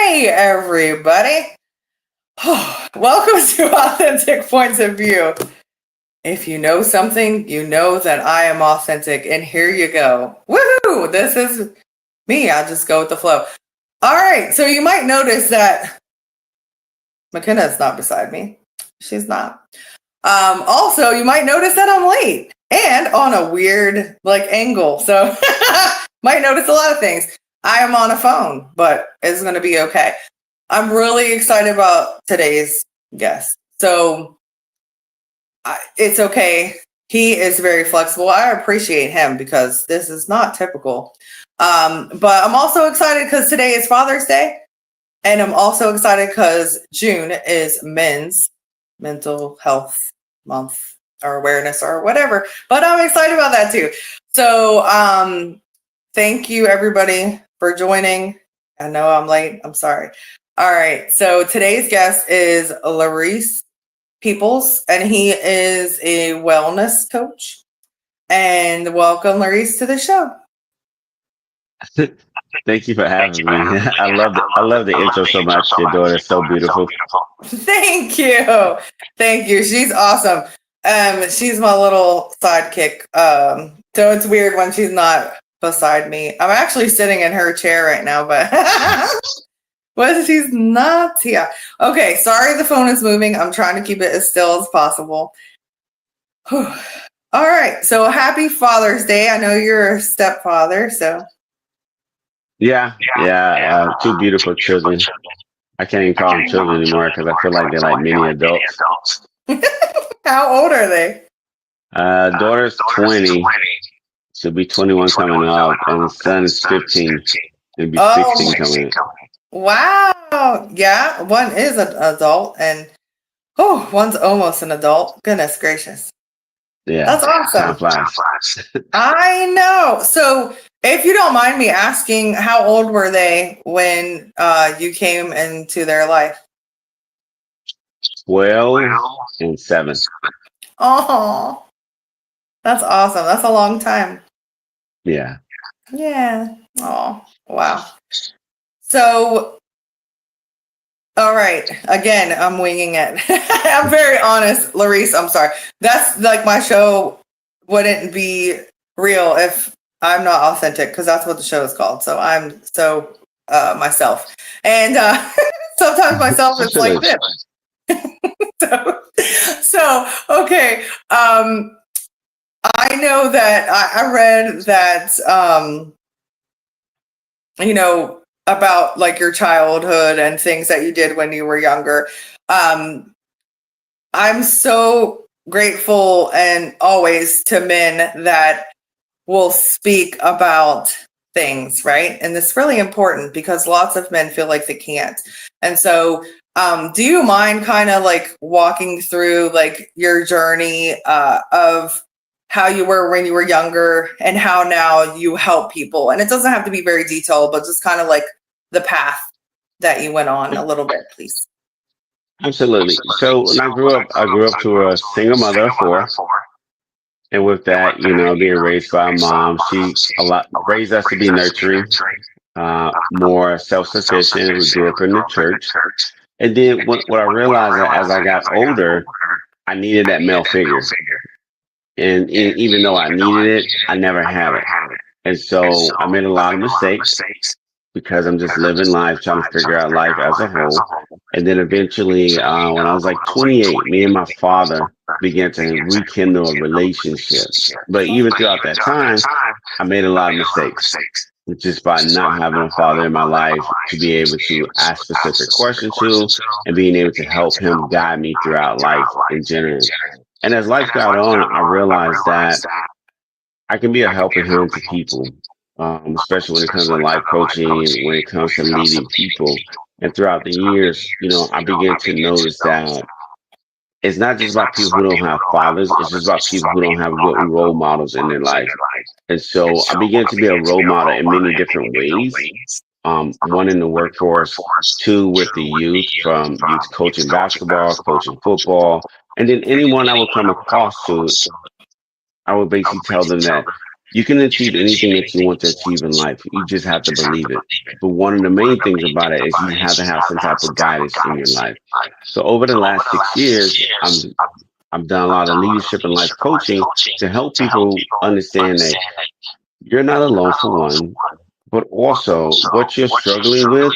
Hey, everybody. Welcome to Authentic Points of View. If you know something, you know that I am authentic, and here you go. Woohoo! This is me. I'll just go with the flow. All right, so you might notice that McKenna is not beside me. She's not. Also, you might notice that I'm late and on a weird angle. So might notice a lot of things. I am on a phone, but it's going to be okay. I'm really excited about today's guest. So it's okay. He is very flexible. I appreciate him because this is not typical. But I'm also excited because today is Father's Day. And I'm also excited because June is Men's Mental Health Month or awareness or whatever. But I'm excited about that too. So thank you, everybody, for joining. I know I'm late. I'm sorry. All right. So today's guest is Larice Peoples, and he is a wellness coach. And welcome, Larice, to the show. Thank you for having me. I love the intro so much. Your daughter is so beautiful. Thank you. Thank you. She's awesome. She's my little sidekick. So it's weird when she's not beside me. I'm actually sitting in her chair right now, but well, she's not here. Okay, sorry the phone is moving. I'm trying to keep it as still as possible. All right. So happy Father's Day. I know you're a stepfather, so Yeah. Two beautiful children. I can't even call them children anymore because I feel like they're like mini adults. how old are they? Daughter's 20. She'll be 21 coming up, and the son is 15. He'll be 16 coming up. Wow. Yeah, one is an adult, and one's almost an adult. Goodness gracious. Yeah, that's awesome. I know. So if you don't mind me asking, how old were they when you came into their life? 12 and 7. Oh, that's awesome. That's a long time. Yeah. Oh, wow. So, all right. Again, I'm winging it. I'm very honest, Larice. I'm sorry. That's like my show wouldn't be real if I'm not authentic, because that's what the show is called. So I'm so myself. And sometimes myself is like this. so okay. I know that I read that, about like your childhood and things that you did when you were younger. I'm so grateful and always to men that will speak about things, right? And it's really important because lots of men feel like they can't. And so do you mind kind of like walking through like your journey of how you were when you were younger and how now you help people? And it doesn't have to be very detailed, but just kind of like the path that you went on a little bit, please. Absolutely. So when I grew up to a single mother of 4. And with that, being raised by a mom, she raised us to be nurturing, more self-sufficient. We grew up in the church. And then what I realized as I got older, I needed that male figure. And even though I needed it, I never had it. And so I made a lot of mistakes because I'm just living life, trying to figure out life as a whole. And then eventually, when I was like 28, me and my father began to rekindle a relationship. But even throughout that time, I made a lot of mistakes, just by not having a father in my life to be able to ask specific questions to and being able to help him guide me throughout life in general. And as life got on, I realized that I can be a helping hand to people, especially when it comes to life coaching, when it comes to leading people. And throughout the years, I began to notice that it's not just about people who don't have fathers, it's just about people who don't have good role models in their life. And so I began to be a role model in many different ways. One in the workforce, 2 with the youth, from youth coaching basketball, coaching football, and then anyone I would come across to, I would basically tell them that You can achieve anything that you want to achieve in life. You just have to believe it. But one of the main things about it is you have to have some type of guidance in your life. So over the last 6 years, I've done a lot of leadership and life coaching to help people understand that you're not alone for one, but also what you're struggling with.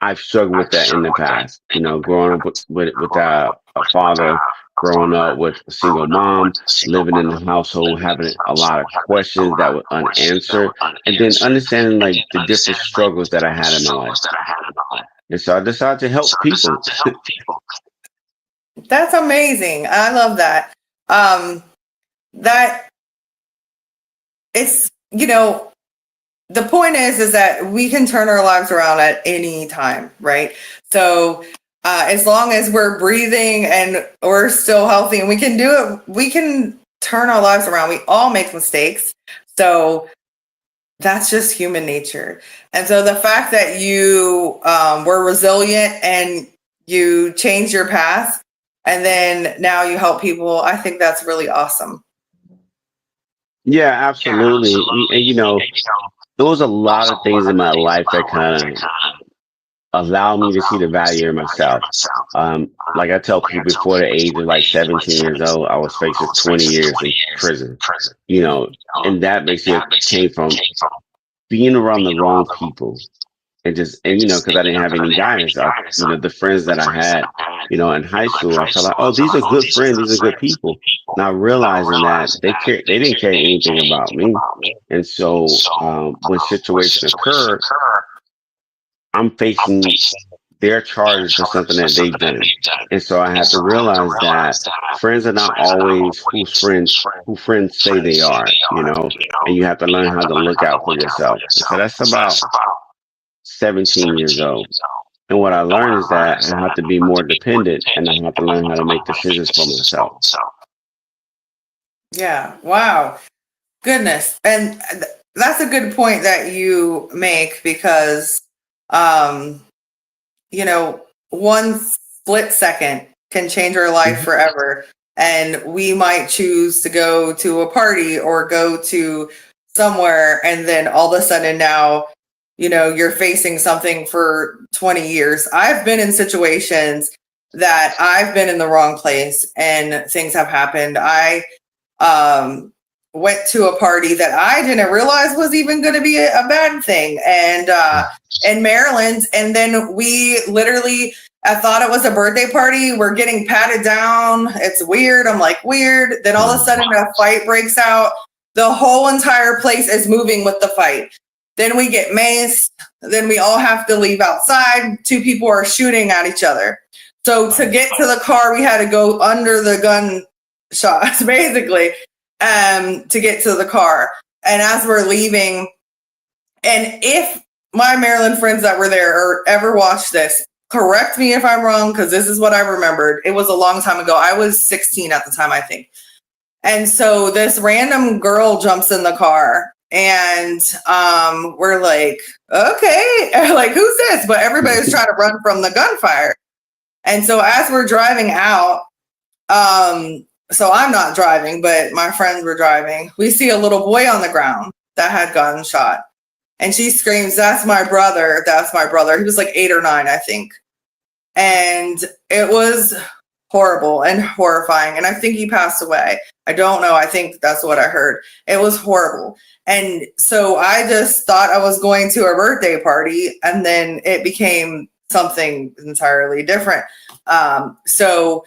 I've struggled with that in the past. Growing up with a father, growing up with a single mom, living in a household, having a lot of questions that were unanswered, and then understanding like the different struggles that I had in my life. And so I decided to help people. That's amazing. I love that. That it's, the point is that we can turn our lives around at any time, right? So as long as we're breathing and we're still healthy and we can do it, we can turn our lives around. We all make mistakes. So that's just human nature. And so the fact that you were resilient and you changed your path and then now you help people, I think that's really awesome. Yeah, absolutely. And there was a lot of things in my life that kind of allowed me to see the value in myself. Like I tell people, before the age of like 17 years old, I was faced with 20 years in prison. You know, and that basically came from being around the wrong people. And because I didn't have any guidance, the friends that I had, in high school, I felt like, oh, these are good friends, these are good people. Now realizing that they didn't care anything about me, and so when situation occurred, I'm facing their charges for something that they've done, and so I had to realize that friends are not always who friends say they are, and you have to learn how to look out for yourself. And so that's about 17 years old. And what I learned is that I have to be more dependent and I have to learn how to make decisions for myself. Yeah. Wow. Goodness. And that's a good point that you make because, um, one split second can change our life Mhm. forever. And we might choose to go to a party or go to somewhere. And then all of a sudden now, you're facing something for 20 years. I've been in situations that I've been in the wrong place and things have happened. I um, went to a party that I didn't realize was even going to be a bad thing, and in Maryland, and then we literally, I thought it was a birthday party. We're getting patted down. It's weird. I'm like, weird. Then all of a sudden, a fight breaks out. The whole entire place is moving with the fight. Then we get maced. Then we all have to leave outside. Two people are shooting at each other. So to get to the car, we had to go under the gun shots, basically, to get to the car. And as we're leaving, and if my Maryland friends that were there or ever watched this, correct me if I'm wrong, because this is what I remembered. It was a long time ago. I was 16 at the time, I think. And so this random girl jumps in the car and we're like, okay, like, who's this? But everybody's trying to run from the gunfire. And so as we're driving out, so I'm not driving, but my friends were driving. We see a little boy on the ground that had gotten shot. And she screams, "That's my brother. That's my brother." He was like 8 or 9, I think. And it was horrible and horrifying. And I think he passed away. I don't know. I think that's what I heard. It was horrible. And so I just thought I was going to a birthday party, and then it became something entirely different. So,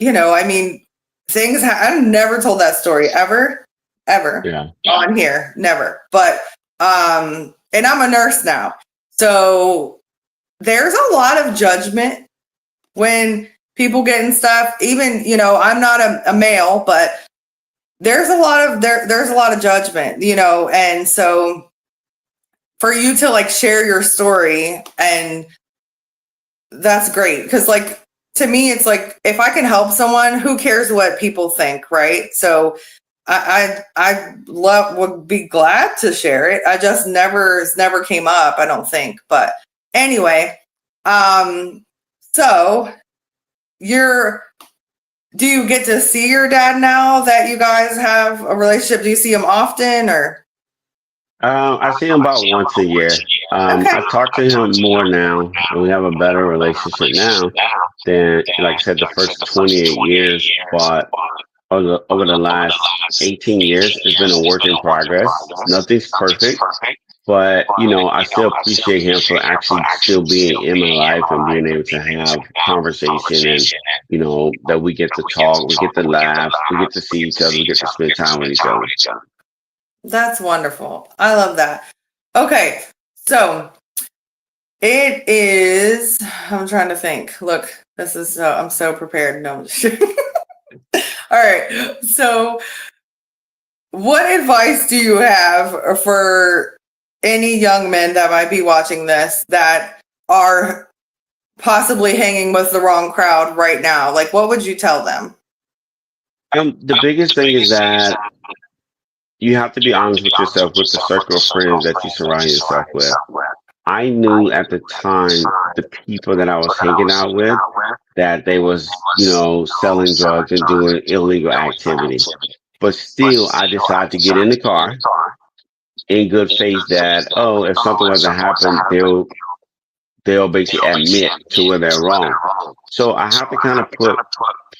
I mean, I've never told that story ever Yeah. on here, never. But and I'm a nurse now, so there's a lot of judgment when people get in stuff. Even I'm not a male, but there's a lot of there's a lot of judgment, and so for you to like share your story, and that's great, because like, to me, it's like, if I can help someone, who cares what people think, right? So would be glad to share it. I just it's never came up, I don't think. But anyway, so Do you get to see your dad now that you guys have a relationship? Do you see him often or? I see him about once a year. Okay. I talk to him more now, and we have a better relationship now than, like I said, the first 28 years. But over the last 18 years, it's been a work in progress. Nothing's perfect, but I still appreciate him for actually still being in my life and being able to have conversation, and that we get to talk, we get to laugh, we get to see each other, we get to spend time with each other. That's wonderful. I love that. Okay. So it is, I'm trying to think. Look, I'm so prepared. No, I'm just kidding. All right. So, what advice do you have for any young men that might be watching this that are possibly hanging with the wrong crowd right now? Like, what would you tell them? The biggest thing is that you have to be honest with yourself with the circle of friends that you surround yourself with. I knew at the time the people that I was hanging out with that they was, selling drugs and doing illegal activity. But still, I decided to get in the car in good faith that, oh, if something was to happen, they'll basically admit to where they're wrong. So I have to kind of put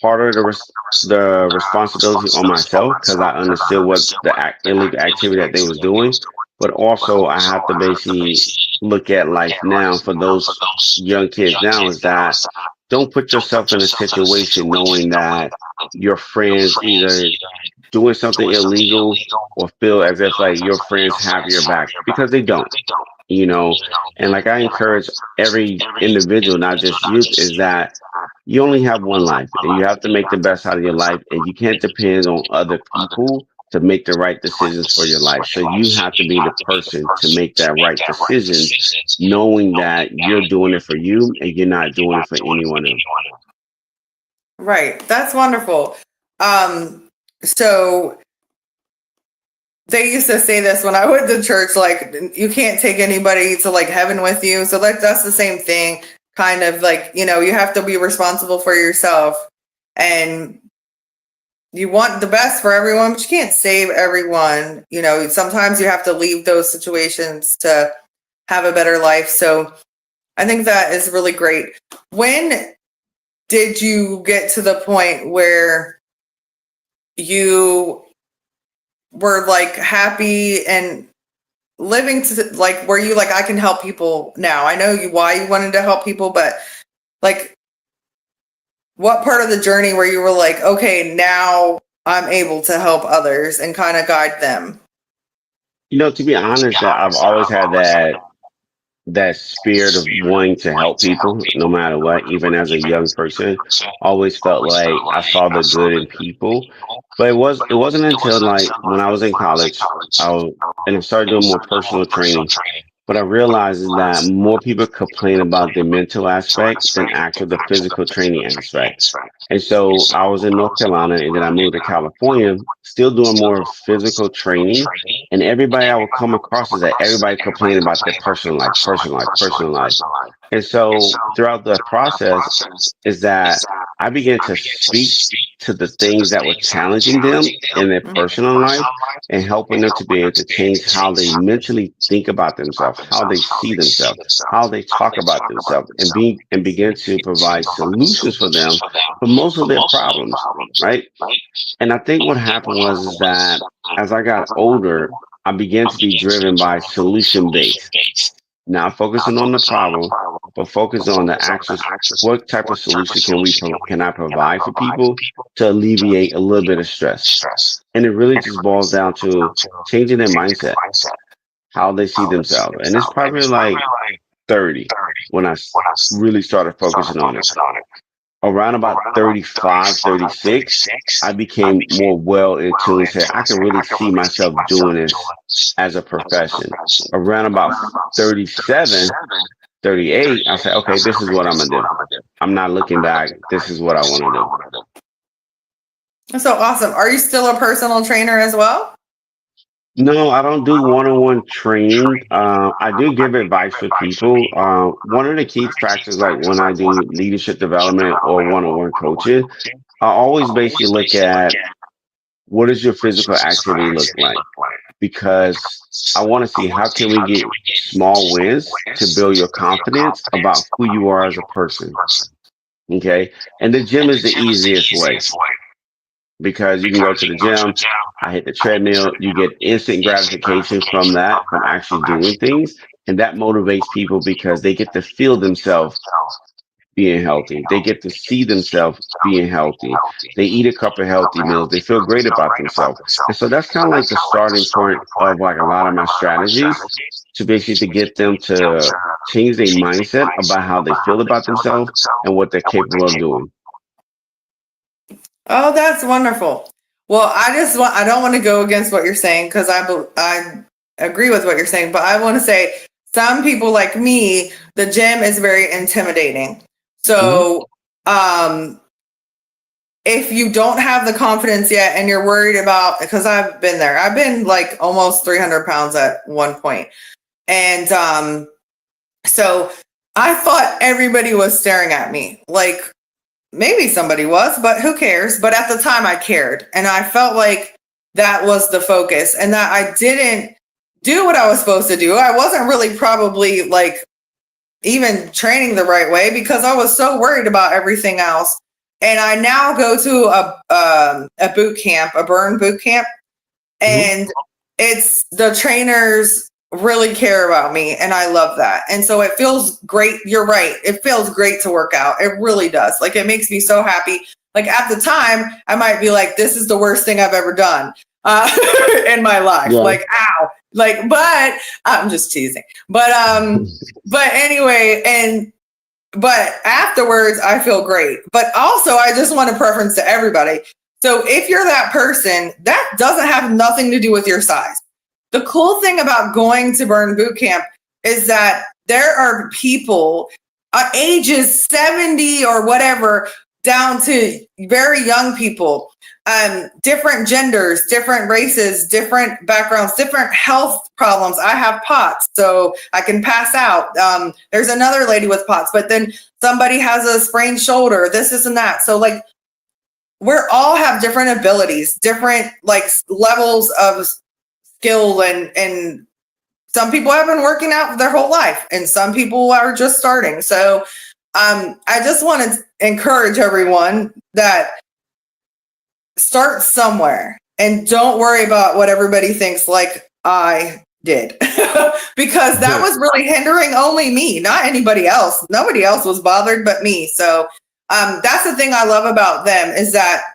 part of the responsibility on myself because I understood what the illegal activity that they was doing, but also I have to basically look at life now for those young kids now is that don't put yourself in a situation knowing that your friends either doing something illegal or feel as if like your friends have your back because they don't, you know. And like I encourage every individual, not just youth, is that you only have one life and you have to make the best out of your life, and you can't depend on other people to make the right decisions for your life. So you have to be the person to make that right decisions, knowing that you're doing it for you and you're not doing it for anyone else. Right. That's wonderful. So they used to say this when I went to church, like you can't take anybody to like heaven with you. So that's the same thing, kind of like, you have to be responsible for yourself, and you want the best for everyone, but you can't save everyone. Sometimes you have to leave those situations to have a better life. So I think that is really great. When did you get to the point where you were like happy and living to like, were you like, I can help people now? I know why you wanted to help people, but like, what part of the journey where you were like, okay, now I'm able to help others and kind of guide them? To be honest, that I've always had that spirit of wanting to help people no matter what, even as a young person. Always felt like I saw the good in people. But it wasn't until like when I was in college, and I started doing more personal training. What I realized is that more people complain about the mental aspect than actual the physical training aspect. And so I was in North Carolina and then I moved to California, still doing more physical training. And everybody I would come across is that everybody complaining about their personal life, personal life, personal life. And so throughout the process is that I began to speak to the things that were challenging them in their personal life and helping them to be able to change how they mentally think about themselves, how they see themselves, how they talk about themselves, and begin to provide solutions for them for most of their problems, right? And I think what happened was is that as I got older, I began to be driven by solution based, not focusing on the problem, but focus on the actions. What type of solution can I provide for people to alleviate a little bit of stress? And it really just boils down to changing their mindset, how they see themselves. And it's probably like 30 when really started focusing on it. Around about 35, 36, I became more well in tune and said, I can really see myself doing this as a profession. Around about 37, 38, I said, okay, this is what I'm going to do. I'm not looking back. This is what I want to do. That's so awesome. Are you still a personal trainer as well? No, I don't do one-on-one training. I do give advice for people. One of the key factors, like when I do leadership development or one-on-one coaching, I always basically look at what does your physical activity look like? Because I want to see how can we get small wins to build your confidence about who you are as a person. Okay. And the gym is the easiest way because you can go to the gym, I hit the treadmill, you get instant gratification from that, from actually doing things. And that motivates people because they get to feel themselves being healthy. They get to see themselves being healthy. They eat a couple of healthy meals. They feel great about themselves. And so that's kind of like the starting point of like a lot of my strategies to basically to get them to change their mindset about how they feel about themselves and what they're capable of doing. Oh, that's wonderful. Well, I don't want to go against what you're saying because I agree with what you're saying, but I want to say some people like me, the gym is very intimidating. Mhm. So, if you don't have the confidence yet and you're worried about, because I've been there, I've been like almost 300 pounds at one point. And, so I thought everybody was staring at me. Like, maybe somebody was, but who cares? But at the time I cared and I felt like that was the focus and that I didn't do what I was supposed to do. I wasn't really probably like even training the right way because I was so worried about everything else. And I now go to a boot camp, a burn boot camp, Mhm. and it's the trainers really care about me and I love that. And so it feels great. You're right. It feels great to work out. It really does. Like it makes me so happy. Like at the time I might be like, this is the worst thing I've ever done in my life. Yeah. Like, ow. Like, but I'm just teasing. But anyway, but afterwards I feel great. But also I just want to preference to everybody. So if you're that person, that doesn't have nothing to do with your size. The cool thing about going to Burn Boot Camp is that there are people ages 70 or whatever down to very young people, different genders, different races, different backgrounds, different health problems. I have POTS, so I can pass out. There's another lady with POTS, but then somebody has a sprained shoulder, this and that. So like we're all have different abilities, different like levels of skill and some people have been working out their whole life and some people are just starting. So I just want to encourage everyone that start somewhere and don't worry about what everybody thinks like I did because that was really hindering only me, not anybody else. Nobody else was bothered but me. So that's the thing I love about them is that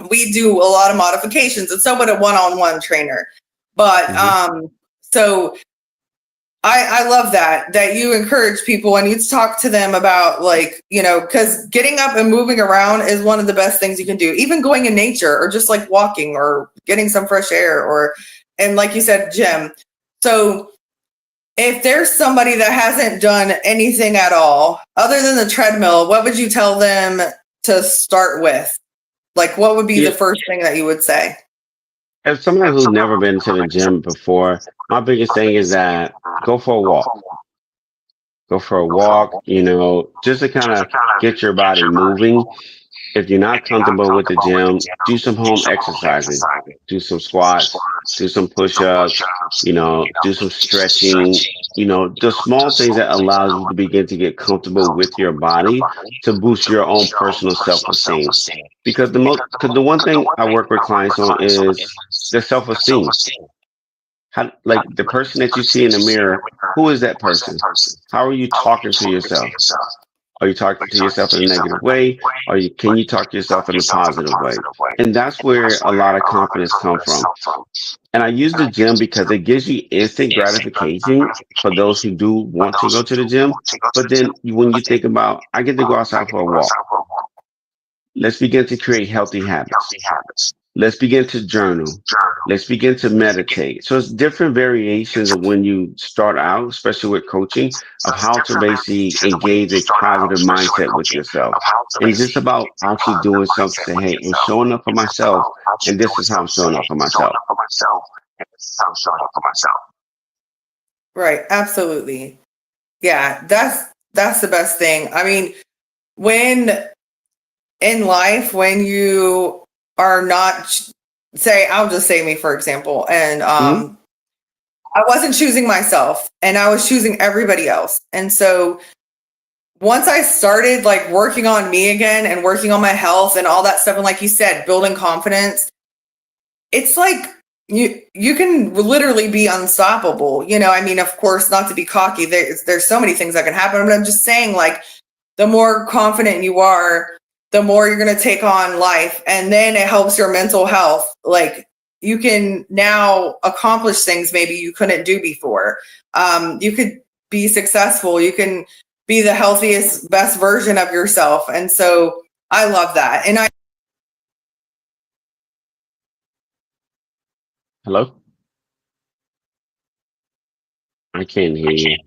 we do a lot of modifications and so would a one-on-one trainer. But Mhm. so I love that you encourage people and you talk to them about like, you know, because getting up and moving around is one of the best things you can do. Even going in nature or just like walking or getting some fresh air or, and like you said, gym. So if there's somebody that hasn't done anything at all other than the treadmill, what would you tell them to start with? Like, what would be the Yeah. first thing that you would say? As somebody who's never been to the gym before, my biggest thing is that go for a walk. Go for a walk, just to kind of get your body moving. If you're not comfortable with the gym, do some home exercising, do some squats, do some push-ups, do some stretching, the small things that allows you to begin to get comfortable with your body to boost your own personal self-esteem. Because the one thing I work with clients on is their self-esteem. How, like the person that you see in the mirror, who is that person? How are you talking to yourself? Are you talking to yourself in a negative way? Can you talk to yourself in a positive way? And that's where a lot of confidence comes from. And I use the gym because it gives you instant gratification for those who do want to go to the gym. But then when you think about, I get to go outside for a walk. Let's begin to create healthy habits. Let's begin to journal. Let's begin to meditate. So it's different variations of when you start out, especially with coaching, of how to basically engage a positive mindset with yourself. And it's just about actually doing something to say, hey, I'm showing up for myself, and this is how I'm showing up for myself. Right. Absolutely. Yeah. That's the best thing. I mean, when in life when you are not, say, I'll just say me, for example, and Mhm. I wasn't choosing myself and I was choosing everybody else. And so once I started like working on me again and working on my health and all that stuff, and like you said, building confidence, it's like you can literally be unstoppable. I mean, of course, not to be cocky, there's so many things that can happen, but I'm just saying, like, the more confident you are, the more you're going to take on life, and then it helps your mental health. Like, you can now accomplish things maybe you couldn't do before. You could be successful, you can be the healthiest, best version of yourself. And so I love that. And Hello? I can't hear you.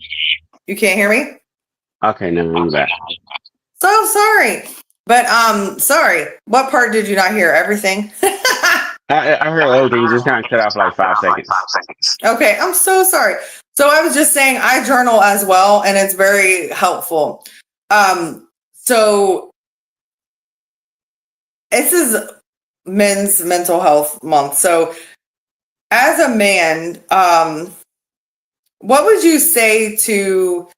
you can't hear me? Okay, now I'm back. So sorry. But sorry. What part did you not hear? Everything? I heard everything. You just kind of cut off like 5 seconds. Okay, I'm so sorry. So I was just saying I journal as well, and it's very helpful. So this is Men's Mental Health Month. So as a man, what would you say to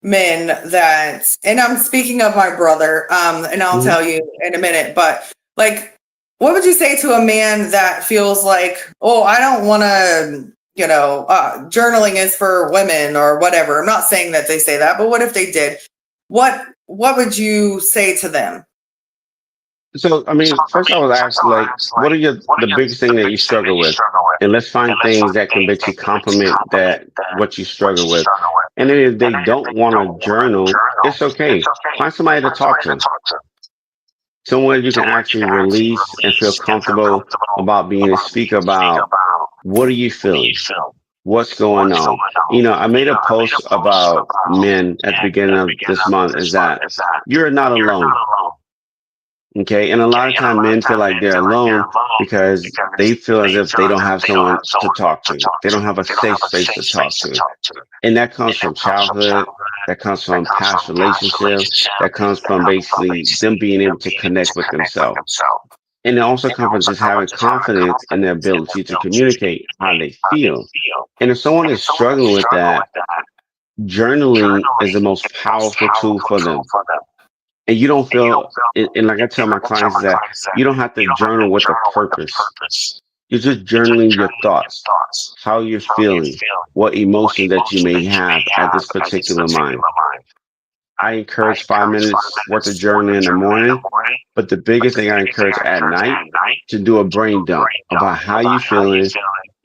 men that, and I'm speaking of my brother, and I'll Mhm. tell you in a minute, but like, what would you say to a man that feels like, oh, I don't want to, journaling is for women or whatever? I'm not saying that they say that, but what if they did? What would you say to them? So, I mean, first I was asked, like, what are the biggest thing that you struggle with? And let's find things that can basically complement that what you struggle with. And then if they don't want to journal, it's okay. Find somebody to talk to. Someone you can actually release and feel comfortable about being a speaker about what are you feeling? What's going on? I made a post about men at the beginning of this month is that you're not alone. Okay. And a lot of time men feel like they're alone because they feel as if they don't have someone to talk to. They don't have a safe space to talk to. And that comes from childhood. That comes from past relationships. That comes from basically them being able to connect with themselves. And it also comes from just having confidence in their ability to communicate how they feel. And if someone is struggling with that, journaling is the most powerful tool for them. And you don't feel, and like I tell my clients, is that you don't have to journal with a purpose. You're just journaling your thoughts, how you're feeling, what emotion that you may have at this particular moment. I encourage 5 minutes worth of journaling in the morning, but the biggest thing I encourage at night to do a brain dump about how you feeling,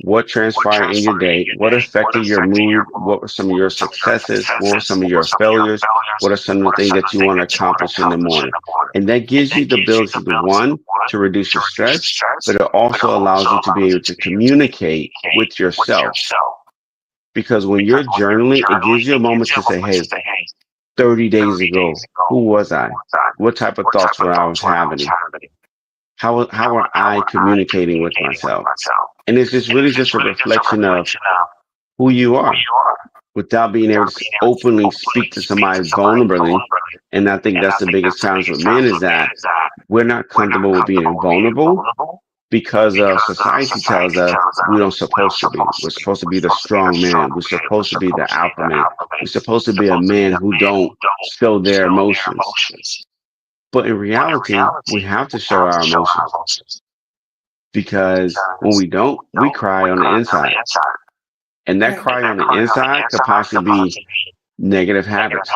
what transpired in your day, what affected your mood, what were some of your successes, what were some of your failures, what are some of the things that you want to accomplish in the morning. And that gives you the ability to, one, to reduce your stress, but it also allows you to be able to communicate with yourself. Because when you're journaling, it gives you a moment to say, hey, 30 days ago, who was I? What type of thoughts were I was having? How are I communicating with myself? And it's just really just a reflection of who you are without being able to openly speak to somebody vulnerably. And I think that's the biggest challenge with men is that we're not comfortable with being vulnerable because society tells us we don't supposed to be. We're supposed to be the strong man. We're supposed to be the alpha man. We're supposed to be a man who don't show their emotions. But in reality, we have to show our emotions because when we don't, we cry on the inside. And that Right. cry on the inside could possibly be negative habits.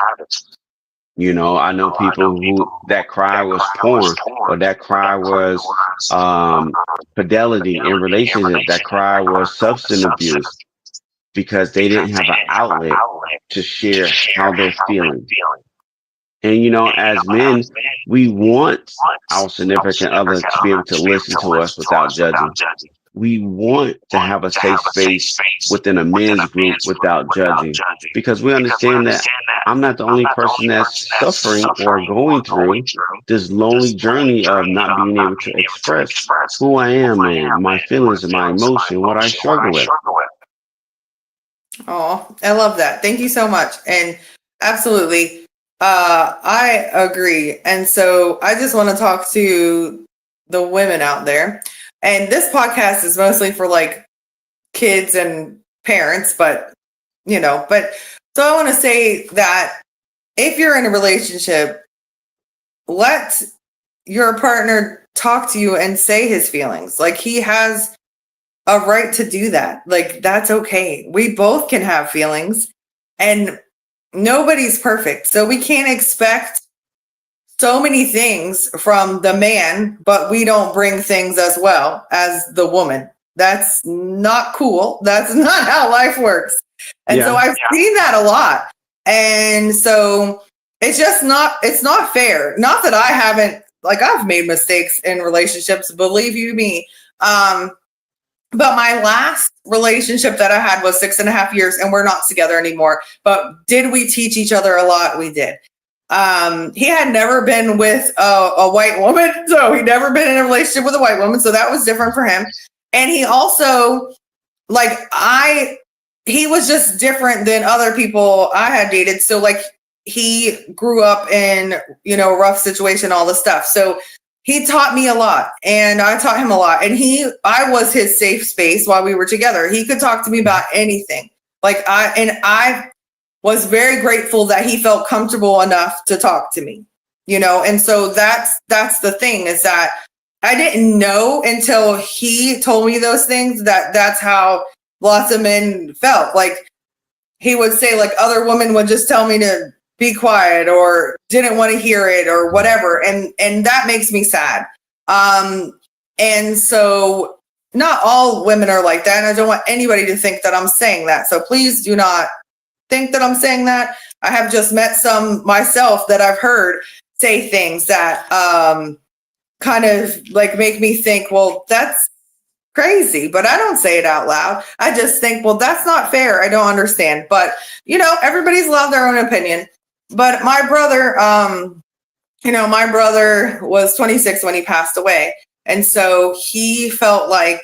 I know people who that cry was porn or that cry was fidelity in relationship. That cry was substance abuse because they didn't have an outlet to share how they're feeling. And as men, we want our significant other to be able to listen to us without judging. We want to have a safe space within a men's group without judging because we understand that I'm not the only person that's suffering or going through this lonely journey of not being able to express who I am and my feelings and my emotion, what I struggle with. Oh, I love that. Thank you so much. And absolutely. I agree. And so I just want to talk to the women out there. And this podcast is mostly for like kids and parents, but so I want to say that if you're in a relationship, let your partner talk to you and say his feelings. Like, he has a right to do that. Like, that's okay. We both can have feelings, and nobody's perfect. So we can't expect so many things from the man, but we don't bring things as well as the woman. That's not cool. That's not how life works. And so I've seen that a lot. And so it's not fair. Not that I haven't, like, I've made mistakes in relationships, believe you me. But my last relationship that I had was 6.5 years, and we're not together anymore. But did we teach each other a lot? We did. He had never been with a white woman, so he'd never been in a relationship with a white woman. So that was different for him. And he also, like, he was just different than other people I had dated. So, like, he grew up in, a rough situation, all this stuff. So he taught me a lot, and I taught him a lot. And I was his safe space while we were together. He could talk to me about anything. I was very grateful that he felt comfortable enough to talk to me, And so that's the thing, is that I didn't know until he told me those things that's how lots of men felt. Like, he would say, like, other women would just tell me to be quiet or didn't want to hear it or whatever. And that makes me sad. And so not all women are like that. And I don't want anybody to think that I'm saying that. So please do not think that I'm saying that. I have just met some myself that I've heard say things that kind of like make me think, well, that's crazy, but I don't say it out loud. I just think, well, that's not fair. I don't understand. But, everybody's allowed their own opinion. But my brother, my brother was 26 when he passed away. And so he felt like,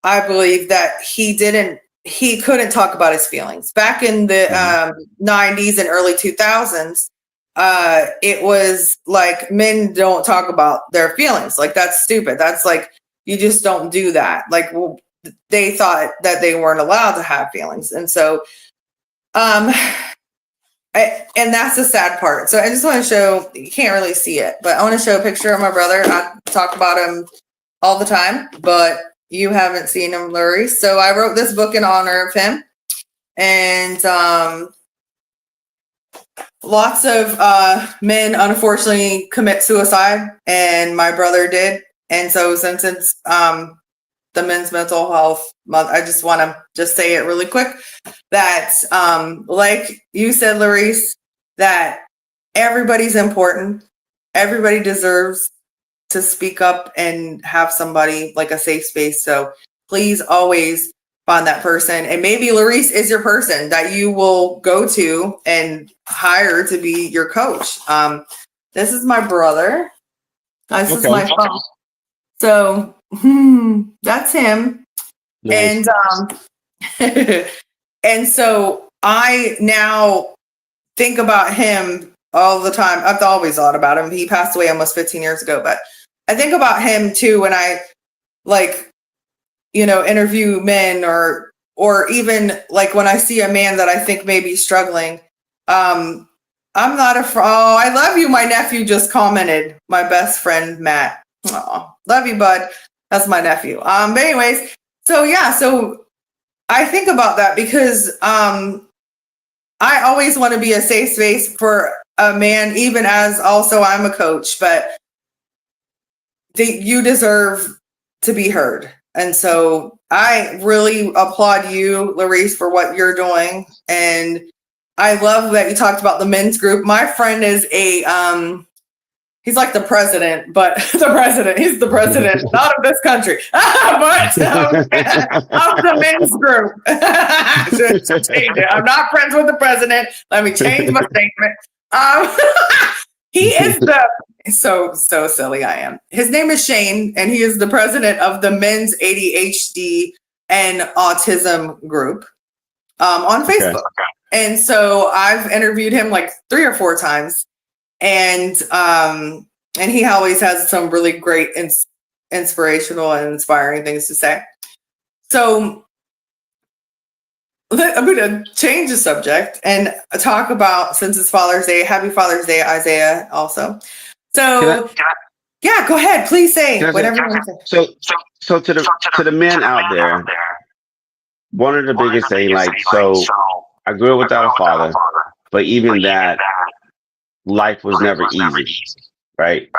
I believe that he couldn't talk about his feelings. Back in the 90s and early 2000s, it was like, men don't talk about their feelings. Like, that's stupid. That's like, you just don't do that. Like, well, they thought that they weren't allowed to have feelings. And so, and that's the sad part. So I just want to show, you can't really see it, but I want to show a picture of my brother. I talk about him all the time, but you haven't seen him, Larice. So I wrote this book in honor of him. And lots of men, unfortunately, commit suicide, and my brother did. And so since it's the Men's Mental Health Month, I just want to just say it really quick that, like you said, Larice, that everybody's important. Everybody deserves to speak up and have somebody, like, a safe space. So please always find that person. And maybe Larice is your person that you will go to and hire to be your coach. This is my brother. This is my phone. So that's him. Nice. And and so I now think about him all the time. I've always thought about him. He passed away almost 15 years ago, but I think about him too when I, like, interview men or even like when I see a man that I think may be struggling. I'm not I love you. My nephew just commented, my best friend, Matt. Oh, love you, bud. That's my nephew. But anyways, so I think about that because I always want to be a safe space for a man, even as also I'm a coach, but you deserve to be heard. And so I really applaud you, Larice, for what you're doing. And I love that you talked about the men's group. My friend is he's like the president, but he's the president, not of this country, but of the men's group. Change it. I'm not friends with the president. Let me change my statement. He is so silly I am. His name is Shane, and he is the president of the men's ADHD and autism group on Facebook. And so I've interviewed him like 3 or 4 times. And he always has some really great inspirational and inspiring things to say. So I'm going to change the subject and talk about, since it's Father's Day, happy Father's Day, Isaiah, also. So, yeah, go ahead. Please say whatever you want to say. So to the men out there, one of the biggest things, like, so I grew up without a father, but even that, life was never easy, right?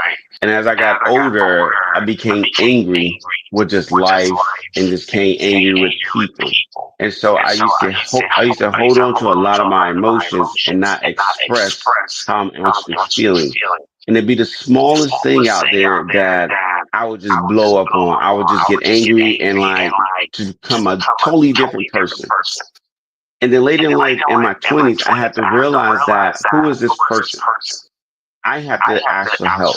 And as I got older, I became angry with just life and just became angry with people. And so I used to hold on to a lot of my emotions and not express how I'm actually feeling. And it'd be the smallest thing out there that I would just blow up on. I would just get angry and like to become a totally different person. And then later in life, in my 20s, I had to realize that who is this person? I have to ask for help.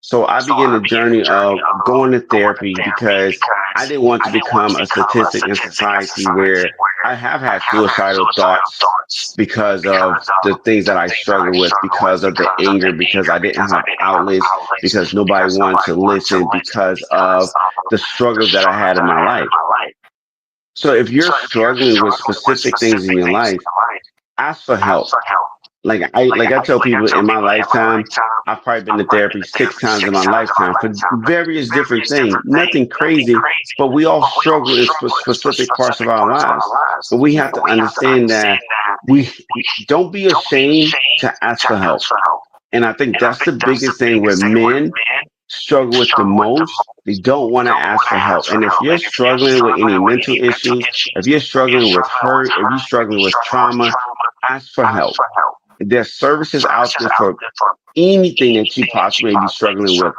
So I began the journey of going to therapy because I didn't want to become a statistic in society where I have had suicidal thoughts because of the things that I struggle with, because of the anger, because I didn't have outlets, because nobody wanted to listen, because of the struggles that I had in my life. So if you're struggling with specific things in your life, ask for help. Like I tell people, in my lifetime, I've probably been to therapy 6 times in my lifetime for various different things. Nothing crazy, but we all struggle in specific parts of our lives. But we have to understand that we don't be ashamed to ask for help. And I think that's the biggest thing where men struggle with the most. They don't want to ask for help. And if you're struggling with any mental issues, if you're struggling with hurt, if you're struggling with trauma, ask for help. There's services out there for anything that you possibly may be struggling with.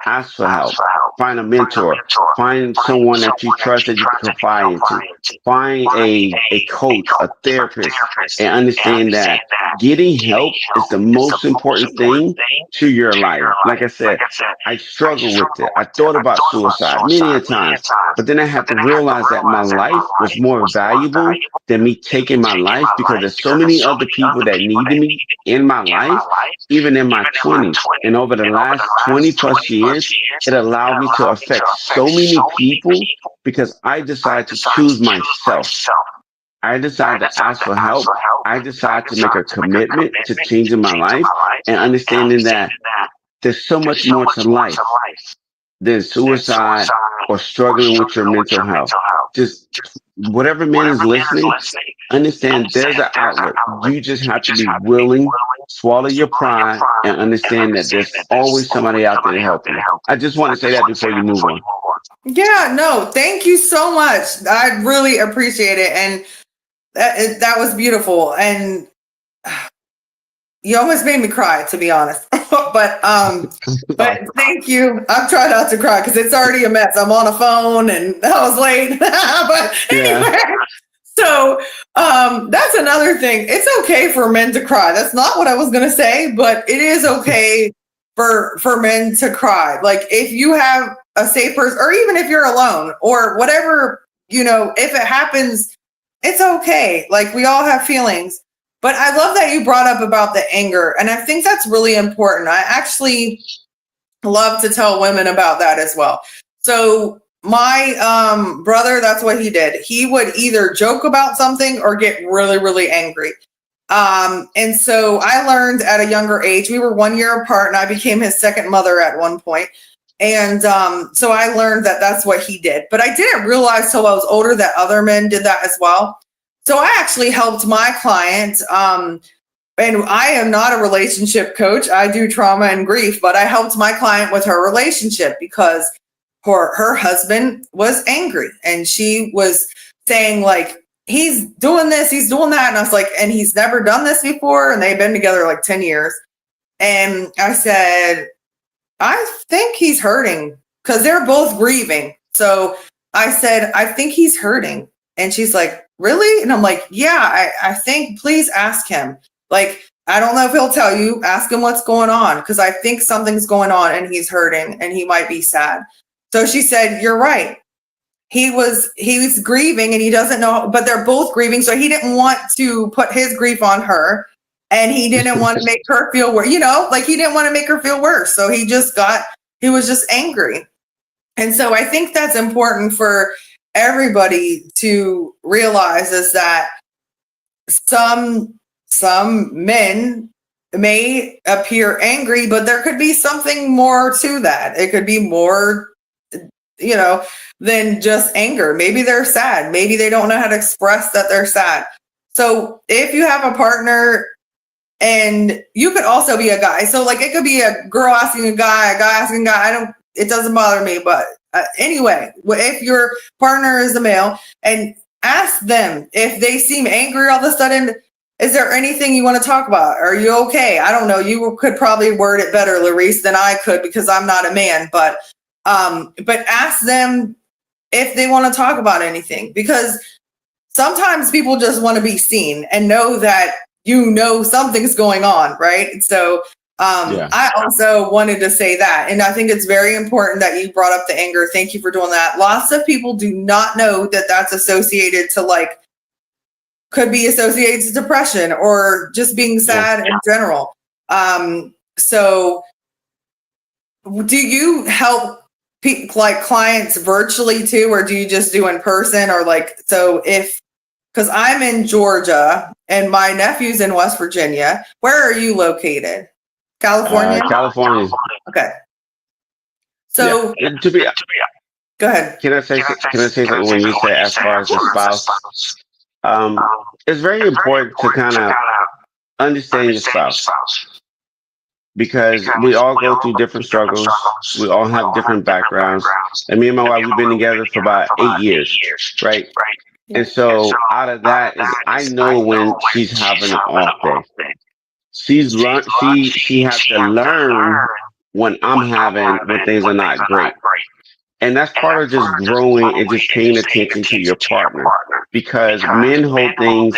Ask for help. Find a mentor. Find someone that you trust that you can confide into. Find a coach, a therapist, and understand that getting help is the most important thing to your life. Like I said, I struggled with it. I thought about suicide many a times, but then I had to realize that my life was more valuable than me taking my life, because there's so many other people that needed me in my life, even in my 20s. And over the last 20 plus years, it allowed me to affect so many people because I decided to choose myself. I decided to ask for help. I decided to make a commitment to changing my life and understanding that there's so much more to life than suicide or struggling with your mental health. Just whatever man is listening, understand there's an outlet. You just have to be willing, swallow your pride, and understand that there's always somebody out there to help you. I just want to say that before you move on. Yeah, no, thank you so much. I really appreciate it. And that was beautiful. And you almost made me cry, to be honest. but thank you. I'm trying not to cry because it's already a mess. I'm on a phone and I was late. But anyway, so that's another thing. It's okay for men to cry. That's not what I was going to say, but it is okay for men to cry. Like if you have a safe person, or even if you're alone or whatever, if it happens, it's okay. Like we all have feelings. But I love that you brought up about the anger. And I think that's really important. I actually love to tell women about that as well. So my brother, that's what he did. He would either joke about something or get really, really angry. And so I learned at a younger age, we were 1 year apart and I became his second mother at one point. And so I learned that that's what he did. But I didn't realize till I was older that other men did that as well. So I actually helped my client, and I am not a relationship coach. I do trauma and grief, but I helped my client with her relationship because her husband was angry and she was saying like, he's doing this, he's doing that. And I was like, and he's never done this before. And they've been together like 10 years. And I said, I think he's hurting because they're both grieving. So I said, I think he's hurting. And she's like, really? And I'm like, yeah, I think, please ask him. Like, I don't know if he'll tell you, ask him what's going on. Because I think something's going on and he's hurting and he might be sad. So she said, you're right. he's grieving and he doesn't know, but they're both grieving. So he didn't want to put his grief on her, and he didn't want to make her feel worse, like he didn't want to make her feel worse. So he was just angry. And so I think that's important for everybody to realize, is that some men may appear angry, but there could be something more to that. It could be more, than just anger. Maybe they're sad. Maybe they don't know how to express that they're sad. So if you have a partner, and you could also be a guy. So like it could be a girl asking a guy asking a guy. It doesn't bother me. But anyway, if your partner is a male, and ask them if they seem angry all of a sudden, is there anything you want to talk about? Are you okay? I don't know. You could probably word it better, Larice, than I could, because I'm not a man. But ask them if they want to talk about anything, because sometimes people just want to be seen and know that something's going on, right? So I also wanted to say that, and I think it's very important that you brought up the anger. Thank you for doing that. Lots of people do not know that that's associated to could be associated to depression or just being sad in general. So do you help clients virtually too, or do you just do in person? Or because I'm in Georgia and my nephew's in West Virginia. Where are you located? California? California. Okay. So go ahead. Can I say something when you say as far as the spouse? It's very important to kind of understand your spouse, because we all go through different struggles. We all have different backgrounds. And me and my wife, we've been together for about 8 years, right? And so out of that is, I know when she's having an off day. She has to learn when things are not great. And that's part of just growing and just paying attention to your partner, because men hold things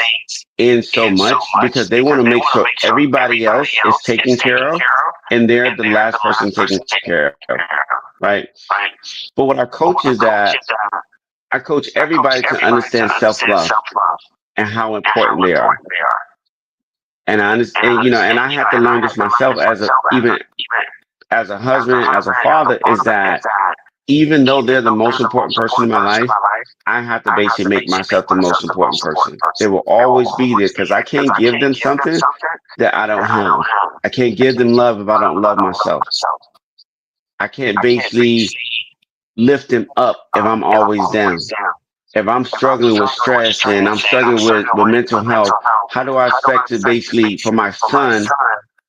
in so much because they want to make sure everybody else is taken care of and they're the last person taken care of, right? But what I coach is that I coach everybody to understand self-love and how important they are. And I understand, and I had to learn this myself even as a husband, as a father, is that even though they're the most important person in my life, I have to basically make myself the most important person. They will always be there, because I can't give them something that I don't have. I can't give them love if I don't love myself. I can't basically lift them up if I'm always down. If I'm struggling with stress and I'm struggling with mental health, how do I expect to basically, for my son,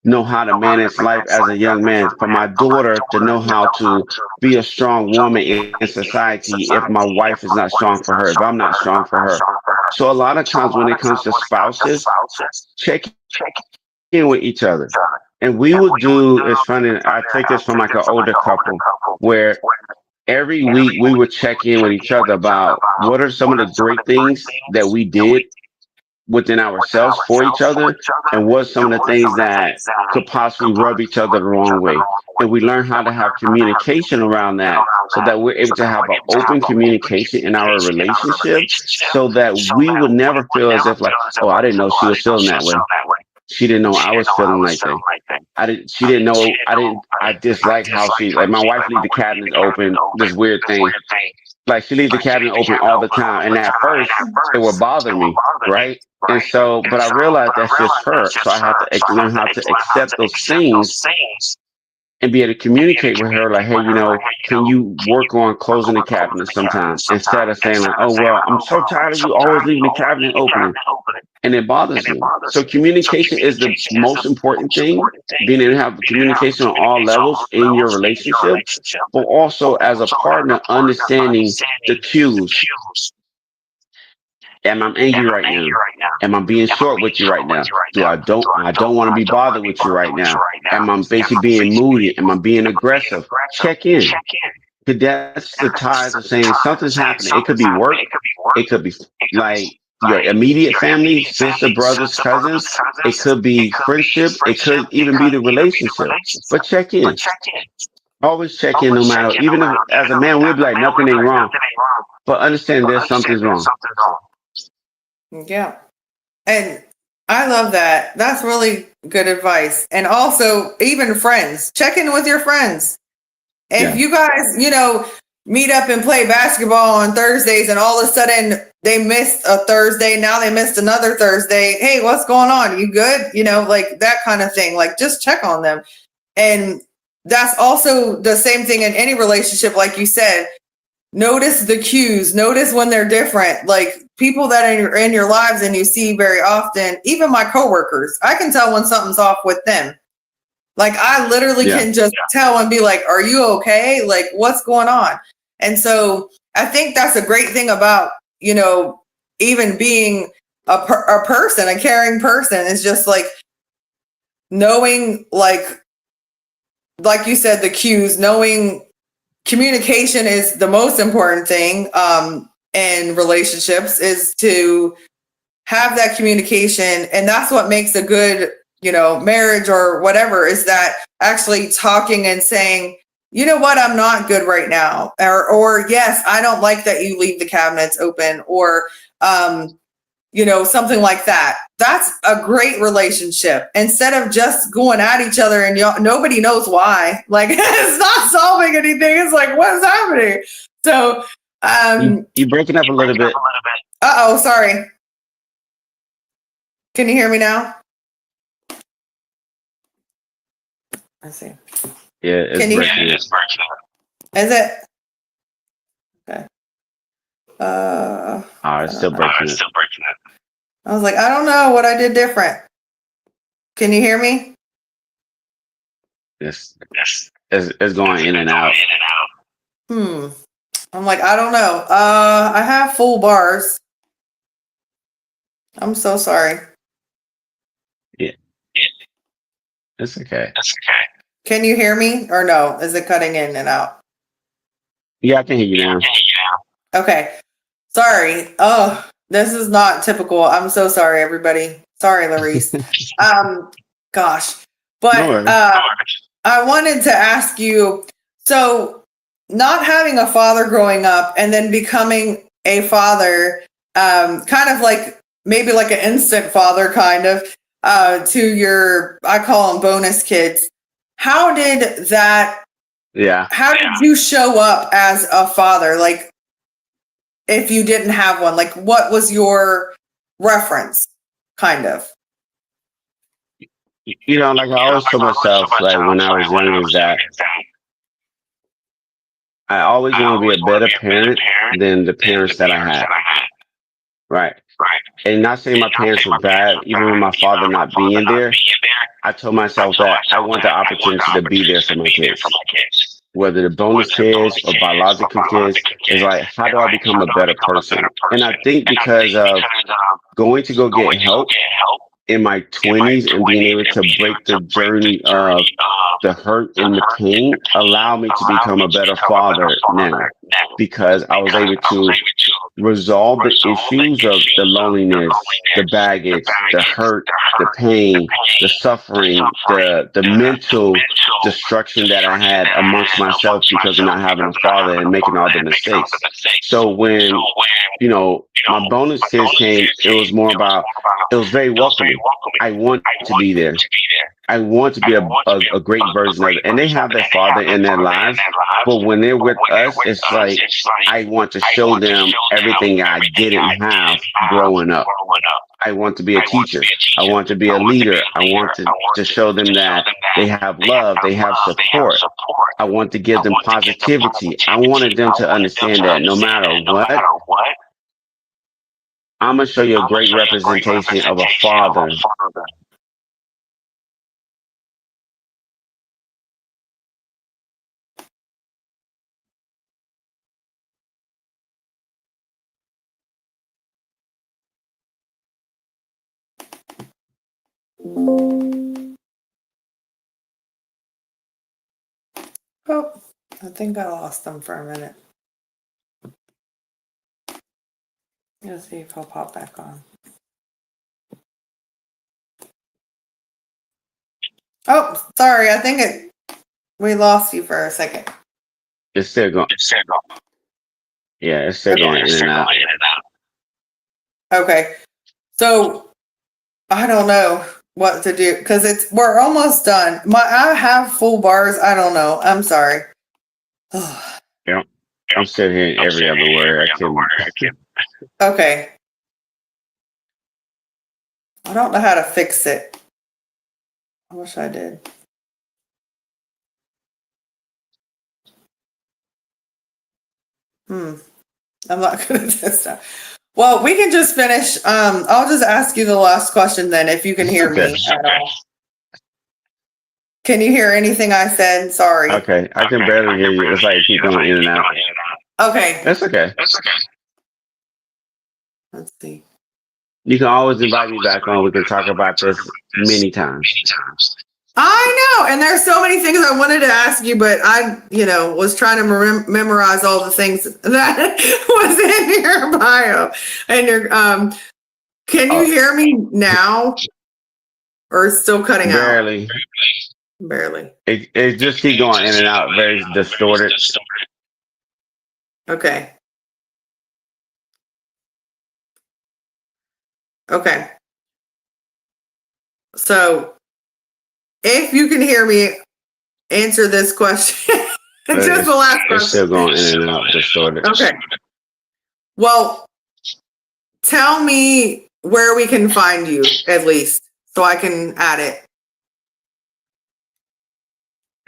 know how to manage life as a young man, for my daughter to know how to be a strong woman in society if my wife is not strong for her, if I'm not strong for her? So a lot of times when it comes to spouses, check in with each other. And we would do, it's funny, I take this from an older couple, where every week we would check in with each other about what are some of the great things that we did within ourselves for each other, and what some of the things that could possibly rub each other the wrong way. And we learn how to have communication around that, so that we're able to have an open communication in our relationship, so that we would never feel as if oh, I didn't know she was feeling that way. She didn't know I was feeling like that. She didn't know I dislike how my wife leaves the cabinet open, this weird thing. She leaves the cabinet open all the time. And at first it would bother me, right? And so, but I realized that's just her. So I have to learn how to accept those things and be able to communicate with her, hey, can you work on closing the cabinet sometimes, instead of saying oh, well, I'm so tired of you always leaving the cabinet open. And it bothers me. So communication is the most important thing, being able to have communication on all levels in your relationship, but also as a partner, understanding the cues. Am I angry right now? Am I being short with you right now? I don't want to be bothered with you right now. Am I basically being moody? Am I being aggressive? Check in. Because that's the ties of saying something's happening. It could be work. It could be your immediate family, sister, brothers, cousins. It could be friendship. It could even be the relationship. But check in. Always check in, no matter. Even if as a man, we'll be like, nothing ain't wrong, but understand there's something's wrong. Yeah. And I love that. That's really good advice. And also, even friends, check in with your friends. If Yeah. you guys, meet up and play basketball on Thursdays and all of a sudden they missed a Thursday, now they missed another Thursday. Hey, what's going on? You good? Like that kind of thing. Like just check on them. And that's also the same thing in any relationship, like you said. Notice the cues, notice when they're different. Like people that are in your lives and you see very often, even my coworkers, I can tell when something's off with them. Like I literally Yeah. can just tell and be like, are you okay? Like what's going on? And so I think that's a great thing about, even being a person, a caring person, is just like knowing, like you said, the cues, knowing communication is the most important thing in relationships, is to have that communication. And that's what makes a good, marriage or whatever, is that actually talking and saying, you know what, I'm not good right now. Or yes, I don't like that you leave the cabinets open, or, something like that. That's a great relationship, instead of just going at each other and nobody knows why. Like it's not solving anything. It's like, what's happening? So, You breaking up a little bit. uh-oh, sorry. Can you hear me now? Let's see. Yeah, it's breaking up. Is it? Okay. It's still breaking up. I was like, I don't know what I did different. Can you hear me? It's going in and out. I'm like, I don't know. I have full bars. I'm so sorry. Yeah, it's okay. Can you hear me or no? Is it cutting in and out? Yeah, I can hear you now. Okay. Sorry. Oh, this is not typical. I'm so sorry, everybody. Sorry, Larice. Gosh. But No worries. I wanted to ask you, so not having a father growing up and then becoming a father, kind of like maybe like an instant father, kind of, to your, I call them bonus kids. How did that, Yeah. how did you show up as a father? Like, if you didn't have one, like what was your reference, kind of? Like I always told myself, like when I was young, is that I always want to be a better parent than the parents that I had. Right. And not saying my parents were bad, even with my father not being there, I told myself that I want the opportunity to be there for my kids. Whether the bonus kids or biological kids, is like, how do I become a better person? And I think because of going to go get help in my 20s and being able to break the journey of the hurt and the pain allowed me to become a better father now, because I was able to resolve the issues of the loneliness, the baggage, the hurt, the pain, the suffering, the mental destruction that I had amongst myself because of not having a father and making all the mistakes. So when, my bonus kids came, it was very welcoming. I want to be there. I want to be a great version of it. And they have their father in their lives. But when they're with us, it's like I want to show them everything I didn't have growing up. I want to be a teacher. I want to be a leader. I want to show them that they have love, they have support. I want to give them positivity. I wanted them to understand that no matter what, I'm going to show you a great representation of a father. Oh, I think I lost them for a minute. Let's see if he'll pop back on. Oh, sorry. I think We lost you for a second. It's still going. Yeah, it's still going in and out. Okay. So I don't know what to do because we're almost done. I have full bars. I don't know. I'm sorry. Yeah, I'm still hearing every other word. I can. Okay. I don't know how to fix it. I wish I did. I'm not good at this stuff. Well, we can just finish. I'll just ask you the last question then, if you can hear me at all. Can you hear anything I said? Sorry. Okay, I can barely hear you. It's like keep going in and out. Okay. That's okay. Let's see. You can always invite me back on. We can talk about this many times. I know, and there's so many things I wanted to ask you, but I, was trying to memorize all the things that was in your bio. And can you hear me now, or it's still cutting Barely. out? Barely. It just keep going in and out, very distorted. Okay. Okay. So, if you can hear me, answer this question. Just the last question. It's still going in and out, distorted. Okay. Well, tell me where we can find you, at least, so I can add it.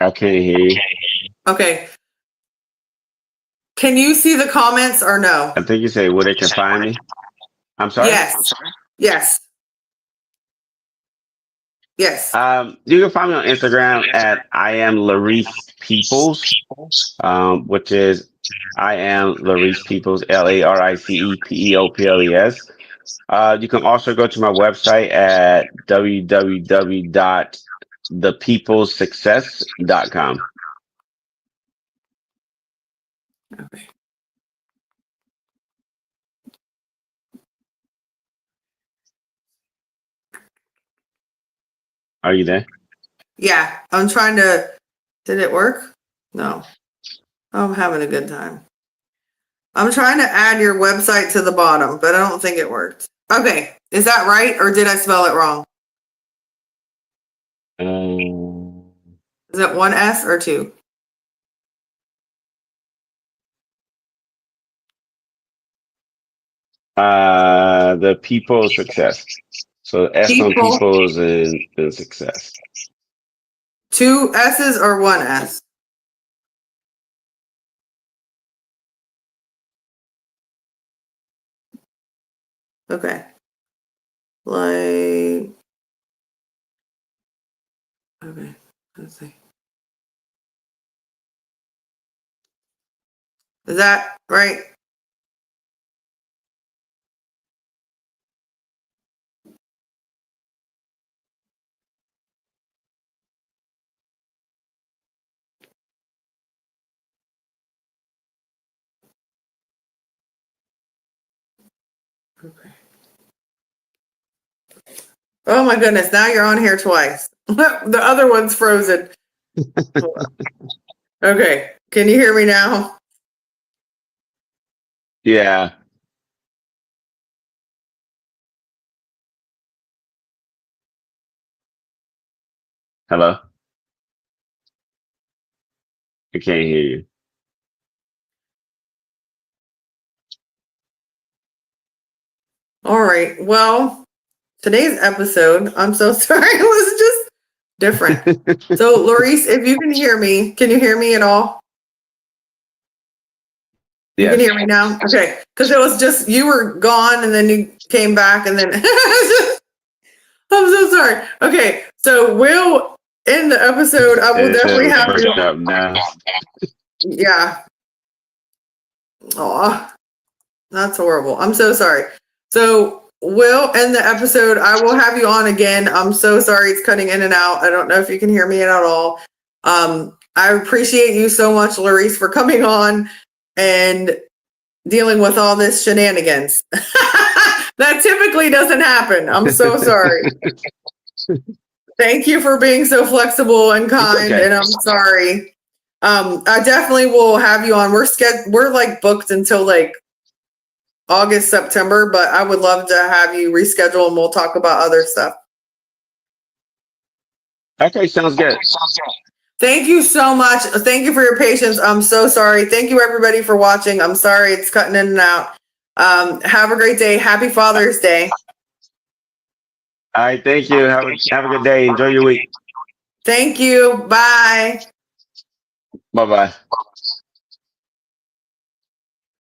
I can't hear you. Okay. Can you see the comments or no? I think you say where they can find me. I'm sorry? Yes. Yes. Yes. You can find me on Instagram at I am Larice Peoples, which is I am Larice Peoples, LARICEPEOPLES. You can also go to my website at www.thepeoplessuccess.com. Okay. Are you there? Yeah, I'm trying to. Did it work? No. I'm having a good time. I'm trying to add your website to the bottom, but I don't think it worked. Okay. Is that right, or did I spell it wrong? Is it one S or two? The people success. So S on peoples and success. Two S's or one S? Okay. Okay. Let's see. Is that right? Okay. Oh my goodness, now you're on here twice. The other one's frozen. Okay. Can you hear me now? Yeah. Hello? I can't hear you. All right. Well, today's episode, I'm so sorry, it was just different. So, Larice, if you can hear me, can you hear me at all? You can hear me now? Okay. Because it was just, you were gone and then you came back and then I'm so sorry. Okay. So we'll end the episode. I will definitely have you. Up now. Yeah. Oh, that's horrible. I'm so sorry. So we'll end the episode. I will have you on again. I'm so sorry it's cutting in and out. I don't know if you can hear me at all. I appreciate you so much, Larice, for coming on and dealing with all this shenanigans. That typically doesn't happen. I'm so sorry. Thank you for being so flexible and kind. okay. And I'm sorry. I definitely will have you on. We're like booked until like August, September, but I would love to have you reschedule and we'll talk about other stuff. Okay, sounds good. Thank you so much. Thank you for your patience. I'm so sorry. Thank you everybody for watching. I'm sorry it's cutting in and out. Have a great day. Happy Father's Day. All right, thank you. Have a good day. Enjoy your week. Thank you. Bye. Bye bye.